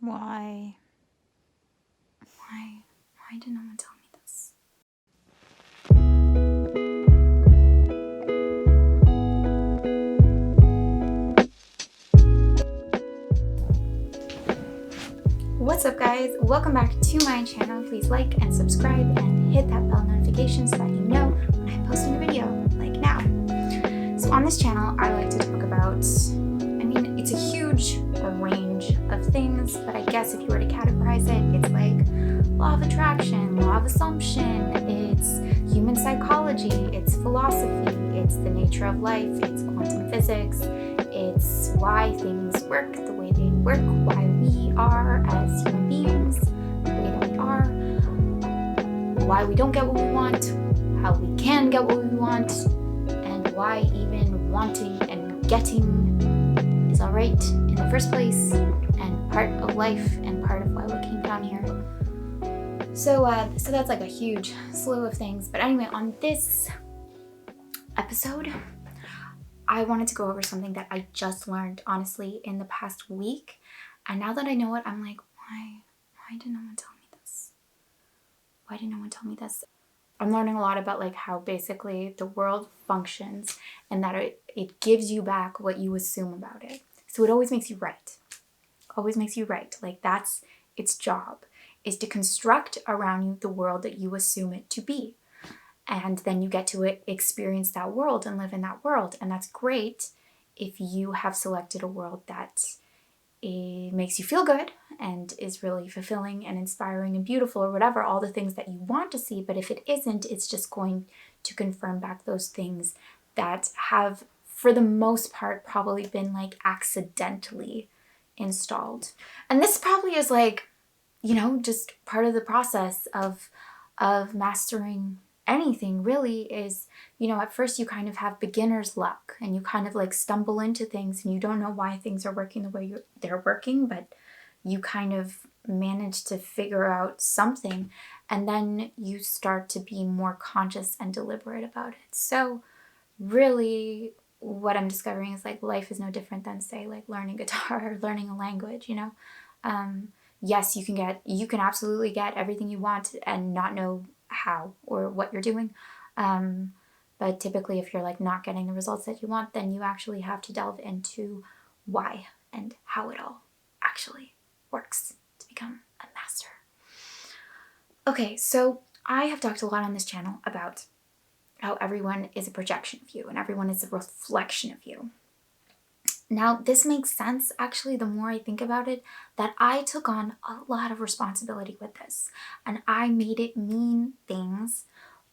Why? Why did no one tell me this? What's up, guys? Welcome back to my channel. Please like and subscribe and hit that bell notification so that you know when I'm posting a video, like now. So on this channel, I like to talk about, it's a huge range of things, but I guess if you were to categorize it, it's like law of attraction, law of assumption, it's human psychology, it's philosophy, it's the nature of life, it's quantum physics, it's why things work the way they work, why we are as human beings the way that we are, why we don't get what we want, how we can get what we want, and why even wanting and getting is alright in the first place, and part of life and part of why we came down here. So that's like a huge slew of things. But anyway, on this episode, I wanted to go over something that I just learned, honestly, in the past week. And now that I know it, I'm like, why did no one tell me this? Why did no one tell me this? I'm learning a lot about like how basically the world functions and that it gives you back what you assume about it. So it always makes you right. Always makes you right. Like that's its job, is to construct around you the world that you assume it to be. And then you get to experience that world and live in that world. And that's great if you have selected a world that makes you feel good and is really fulfilling and inspiring and beautiful or whatever, all the things that you want to see. But if it isn't, it's just going to confirm back those things that have, for the most part, probably been like accidentally installed. And this probably is like, just part of the process of mastering anything really is, at first you kind of have beginner's luck and you kind of like stumble into things and you don't know why things are working the way they're working, but you kind of manage to figure out something and then you start to be more conscious and deliberate about it. So really what I'm discovering is like life is no different than, say, like learning guitar or learning a language, Yes, you can absolutely get everything you want and not know how or what you're doing. But typically if you're like not getting the results that you want, then you actually have to delve into why and how it all actually works to become a master. Okay, so I have talked a lot on this channel about how everyone is a projection of you and everyone is a reflection of you. Now, this makes sense, actually, the more I think about it, that I took on a lot of responsibility with this. And I made it mean things,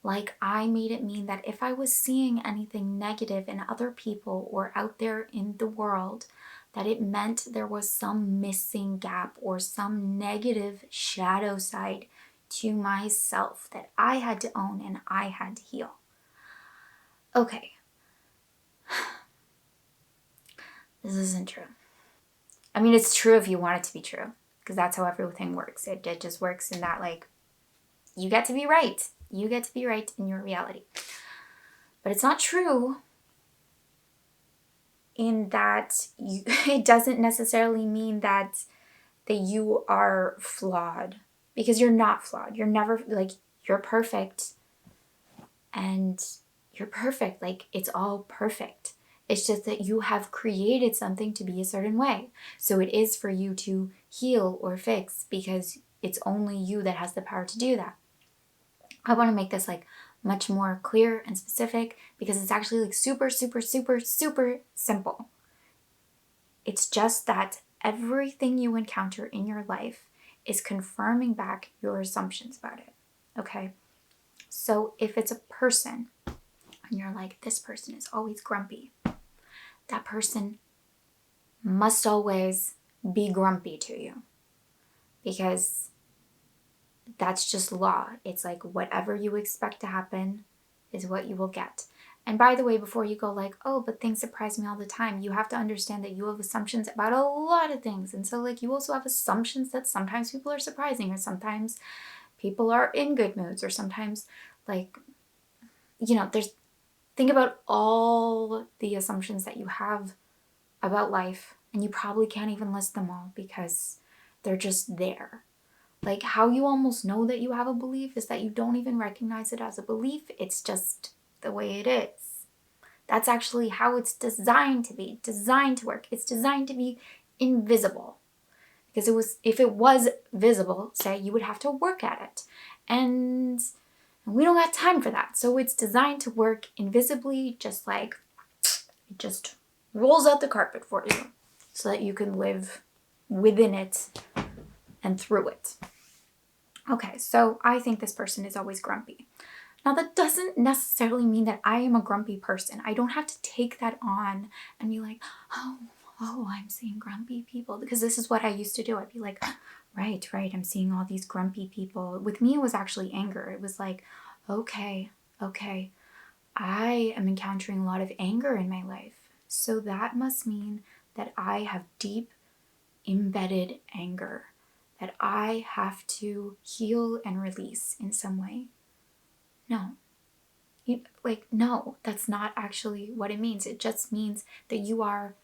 like I made it mean that if I was seeing anything negative in other people or out there in the world, that it meant there was some missing gap or some negative shadow side to myself that I had to own and I had to heal. Okay. This isn't true. It's true if you want it to be true, because that's how everything works. It just works in that, like, you get to be right. You get to be right in your reality. But it's not true in that it doesn't necessarily mean that you are flawed, because you're not flawed. You're never, like, you're perfect. And you're perfect. Like, it's all perfect. It's just that you have created something to be a certain way. So it is for you to heal or fix because it's only you that has the power to do that. I want to make this like much more clear and specific because it's actually like super, super, super, super simple. It's just that everything you encounter in your life is confirming back your assumptions about it. Okay? So if it's a person and you're like, this person is always grumpy, that person must always be grumpy to you because that's just law. It's like whatever you expect to happen is what you will get. And by the way, before you go like, oh, but things surprise me all the time, you have to understand that you have assumptions about a lot of things. And so like you also have assumptions that sometimes people are surprising or sometimes people are in good moods or sometimes like, think about all the assumptions that you have about life, and you probably can't even list them all because They're just there. Like how you almost know that you have a belief is that you don't even recognize it as a belief. It's just the way it is. That's actually how it's designed to be, designed to work. It's designed to be invisible. Because if it was visible, say, you would have to work at it. And we don't got time for that. So it's designed to work invisibly, just like it just rolls out the carpet for you so that you can live within it and through it. Okay, so I think this person is always grumpy. Now that doesn't necessarily mean that I am a grumpy person. I don't have to take that on and be like, oh, I'm seeing grumpy people, because this is what I used to do. I'd be like, right, I'm seeing all these grumpy people. With me, it was actually anger. It was like, okay, I am encountering a lot of anger in my life. So that must mean that I have deep embedded anger that I have to heal and release in some way. No. No, that's not actually what it means. It just means that you are,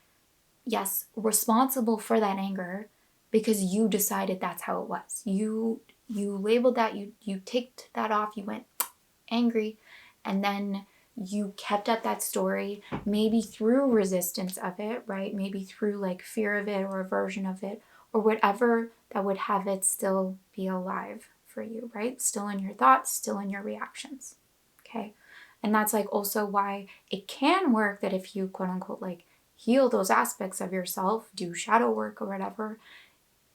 yes, responsible for that anger because you decided that's how it was. You labeled that, you ticked that off, you went angry, and then you kept up that story, maybe through resistance of it, right? Maybe through like fear of it or aversion of it or whatever that would have it still be alive for you, right? Still in your thoughts, still in your reactions, okay? And that's like also why it can work that if you quote unquote like heal those aspects of yourself, do shadow work or whatever,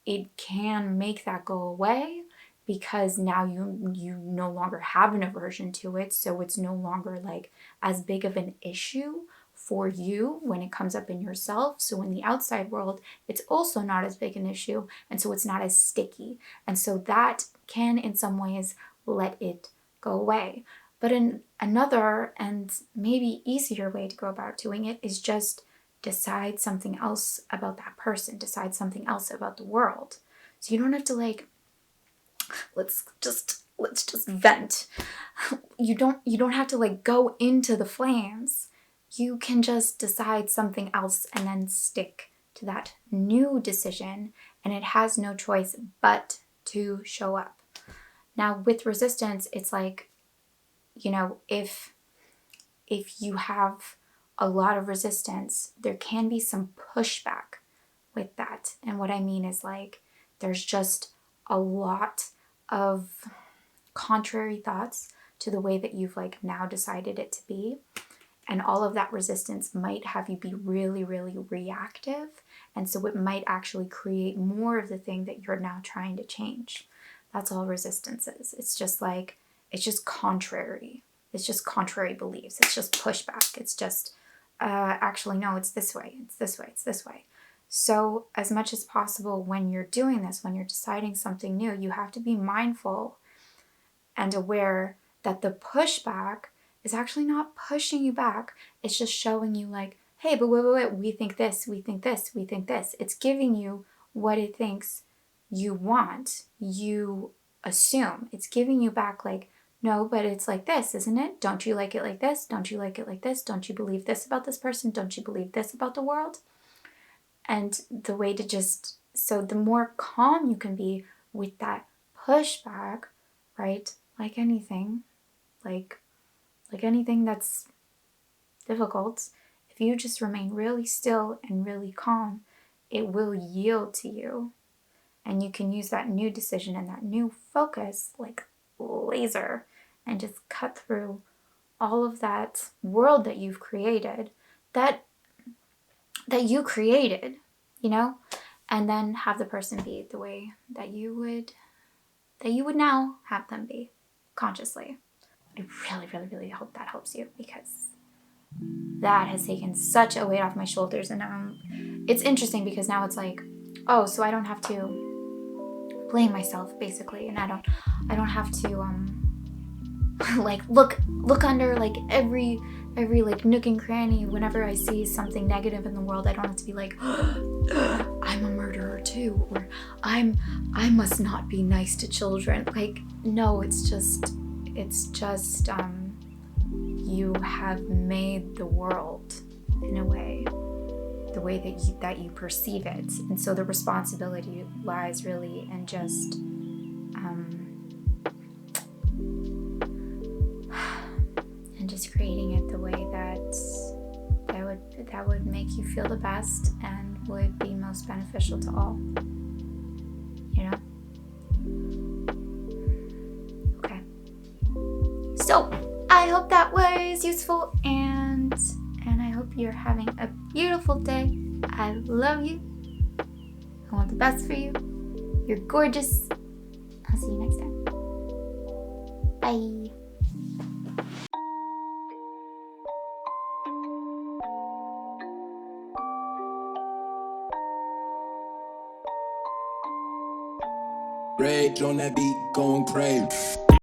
it can make that go away because now you no longer have an aversion to it. So it's no longer like as big of an issue for you when it comes up in yourself. So in the outside world, it's also not as big an issue. And so it's not as sticky. And so that can in some ways let it go away. But in another and maybe easier way to go about doing it is just decide something else about that person, decide something else about the world. So you don't have to like, let's just vent. You don't have to like go into the flames. You can just decide something else and then stick to that new decision, and it has no choice but to show up. Now with resistance, it's like, you know, if you have a lot of resistance, there can be some pushback with that. And what I mean is like, there's just a lot of contrary thoughts to the way that you've like now decided it to be. And all of that resistance might have you be really, really reactive. And so it might actually create more of the thing that you're now trying to change. That's all resistance is. It's just like, it's just contrary. It's just contrary beliefs. It's just pushback. It's just, actually, no, it's this way. It's this way. It's this way. So as much as possible when you're doing this, when you're deciding something new, you have to be mindful and aware that the pushback is actually not pushing you back. It's just showing you like, hey, but wait, we think this, we think this, we think this. It's giving you what it thinks you want, you assume. It's giving you back like, no, but it's like this, isn't it? Don't you like it like this? Don't you like it like this? Don't you believe this about this person? Don't you believe this about the world? And the way to just, so the more calm you can be with that pushback, right? Like anything that's difficult, if you just remain really still and really calm, it will yield to you. And you can use that new decision and that new focus like laser and just cut through all of that world that you've created, that you created, you know, and then have the person be the way that you would now have them be consciously. I really, really, really hope that helps you, because that has taken such a weight off my shoulders. And it's interesting because now it's like, oh, so I don't have to blame myself basically, and I don't have to like look under like every like nook and cranny. Whenever I see something negative in the world, I don't have to be like, I'm a murderer too, or I must not be nice to children. Like, no, it's just you have made the world in a way the way that you perceive it. And so the responsibility lies really in just creating it the way that would make you feel the best and would be most beneficial to all. You know? Okay. So I hope that was useful, and I hope you're having a beautiful day. I love you. I want the best for you. You're gorgeous. I'll see you next time. Bye. Rage on that beat, going crazy.